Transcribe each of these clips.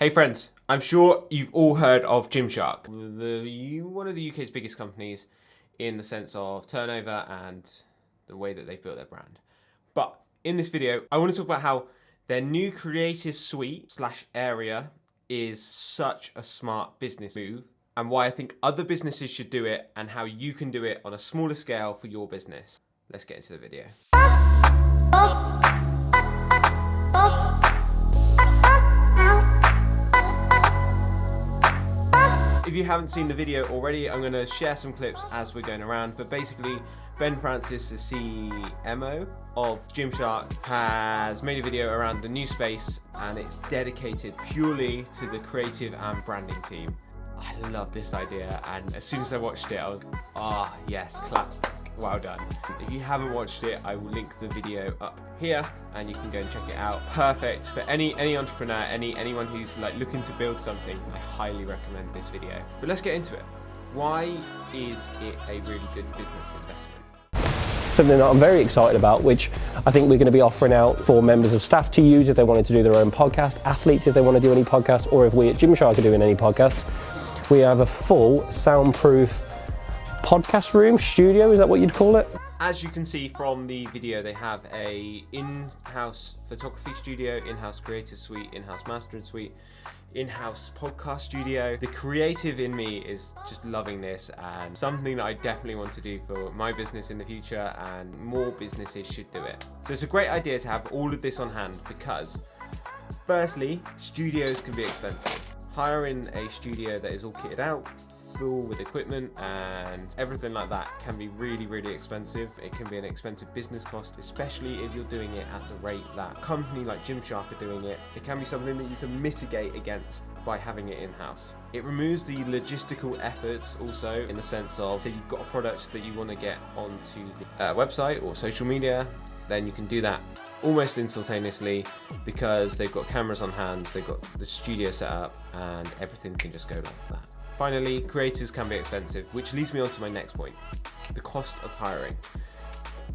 Hey friends, I'm sure you've all heard of Gymshark, one of the UK's biggest companies in the sense of turnover and the way that they've built their brand. But in this video, I want to talk about how their new creative suite / area is such a smart business move and why I think other businesses should do it and how you can do it on a smaller scale for your business. Let's get into the video. If you haven't seen the video already, I'm going to share some clips as we're going around, but basically Ben Francis, the CMO of Gymshark, has made a video around the new space and it's dedicated purely to the creative and branding team. I love this idea, and as soon as I watched it I was, yes, clap. Well done. If you haven't watched it, I will link the video up here and you can go and check it out. Perfect for any entrepreneur, anyone who's like looking to build something. I highly recommend this video. But let's get into it. Why is it a really good business investment? Something that I'm very excited about, which I think we're going to be offering out for members of staff to use if they wanted to do their own podcast, athletes if they want to do any podcasts, or if we at Gymshark are doing any podcasts. We have a full soundproof podcast room, studio, is that what you'd call it? As you can see from the video, they have a in-house photography studio, in-house creative suite, in-house mastering suite, in-house podcast studio. The creative in me is just loving this, and something that I definitely want to do for my business in the future, and more businesses should do it. So it's a great idea to have all of this on hand because, firstly, studios can be expensive. Hiring a studio that is all kitted out, full with equipment and everything like that can be really, really expensive. It can be an expensive business cost, especially if you're doing it at the rate that a company like Gymshark are doing it. It can be something that you can mitigate against by having it in-house. It removes the logistical efforts also, in the sense of, say you've got a product that you want to get onto the website or social media, then you can do that almost instantaneously because they've got cameras on hand, they've got the studio set up, and everything can just go like that. Finally, creators can be expensive, which leads me on to my next point, the cost of hiring.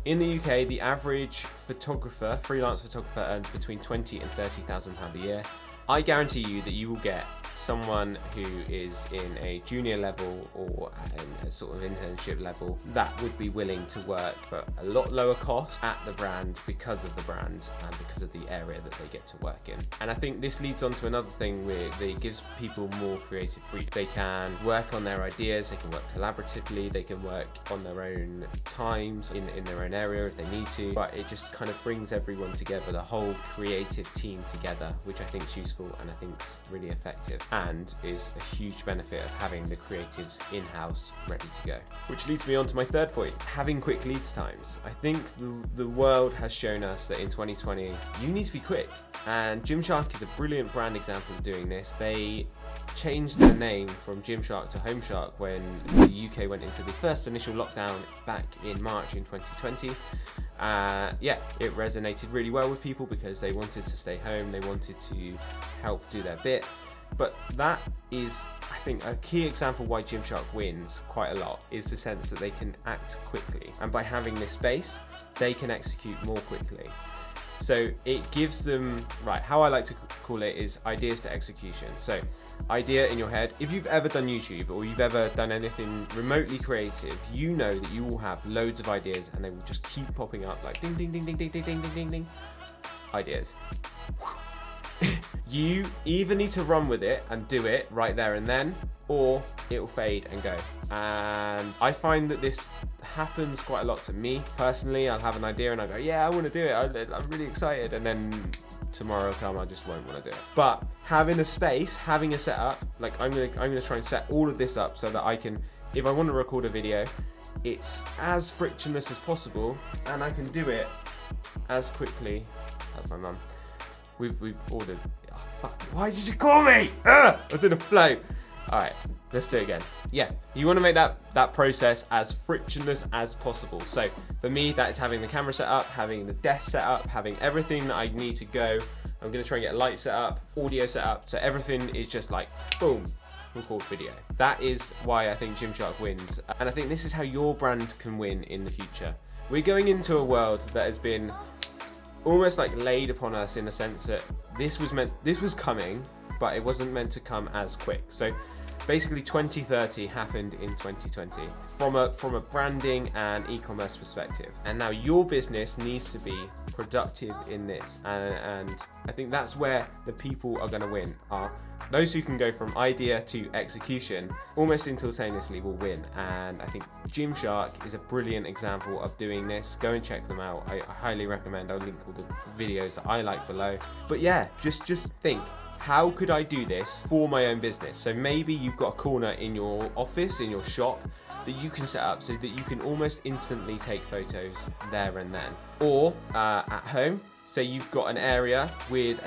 In the UK, the average photographer, freelance photographer, earns between £20,000 and £30,000 a year. I guarantee you that you will get someone who is in a junior level or in a sort of internship level that would be willing to work for a lot lower cost at the brand because of the brand and because of the area that they get to work in. And I think this leads on to another thing where it gives people more creative freedom. They can work on their ideas, they can work collaboratively, they can work on their own times in their own area if they need to, but it just kind of brings everyone together, the whole creative team together, which I think is useful and I think is really effective and is a huge benefit of having the creatives in-house ready to go. Which leads me on to my third point, having quick lead times. I think the world has shown us that in 2020 you need to be quick, and Gymshark is a brilliant brand example of doing this. They changed their name from Gymshark to Homeshark when the UK went into the first initial lockdown back in March in 2020. It resonated really well with people because they wanted to stay home, they wanted to help do their bit. But that is, I think, a key example why Gymshark wins quite a lot, is the sense that they can act quickly. And by having this space, they can execute more quickly. So it gives them, how I like to call it is ideas to execution. So idea in your head, if you've ever done YouTube or you've ever done anything remotely creative, you know that you will have loads of ideas and they will just keep popping up like ding, ding, ding, ding, ding, ding, ding, ding, ding, ding. Ideas. You either need to run with it and do it right there and then, or it will fade and go. And I find that this happens quite a lot to me personally. I'll have an idea and I go, yeah, I want to do it, I'm really excited, and then tomorrow come, I just won't want to do it. But having a space, having a setup, like I'm gonna try and set all of this up so that I can, if I want to record a video, it's as frictionless as possible and I can do it as quickly as my mum. We've ordered. Oh, fuck. Why did you call me? I was in a flow. All right, let's do it again. Yeah, you want to make that process as frictionless as possible. So for me, that is having the camera set up, having the desk set up, having everything that I need to go. I'm going to try and get a light set up, audio set up, so everything is just like boom, record video. That is why I think Gymshark wins, and I think this is how your brand can win in the future. We're going into a world that has been almost like laid upon us in the sense that this was coming, but it wasn't meant to come as quick. So basically 2030 happened in 2020 from a branding and e-commerce perspective. And now your business needs to be productive in this. And I think that's where the people are going to win, are those who can go from idea to execution almost instantaneously will win. And I think Gymshark is a brilliant example of doing this. Go and check them out. I highly recommend. I'll link all the videos that I like below. But yeah, just think, how could I do this for my own business? So maybe you've got a corner in your office, in your shop, that you can set up so that you can almost instantly take photos there and then. Or at home, say you've got an area with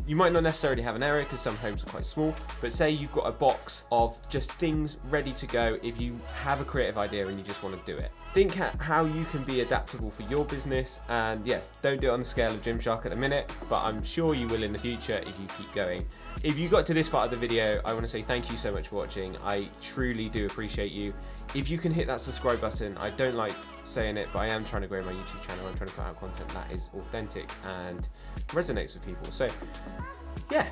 you might not necessarily have an area because some homes are quite small, but say you've got a box of just things ready to go if you have a creative idea and you just want to do it. Think how you can be adaptable for your business, and yeah, don't do it on the scale of Gymshark at the minute, but I'm sure you will in the future if you keep going. If you got to this part of the video, I want to say thank you so much for watching. I truly do appreciate you. If you can hit that subscribe button, I don't like saying it, but I am trying to grow my YouTube channel. I'm trying to put out content that is authentic and resonates with people. So yeah,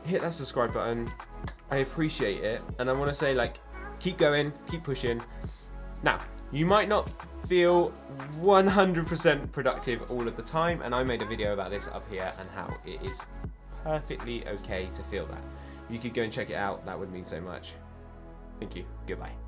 hit that subscribe button. I appreciate it. And I want to say, like, keep going, keep pushing. Now, you might not feel 100% productive all of the time, and I made a video about this up here and how it is perfectly okay to feel that. If you could go and check it out, that would mean so much. Thank you. Goodbye.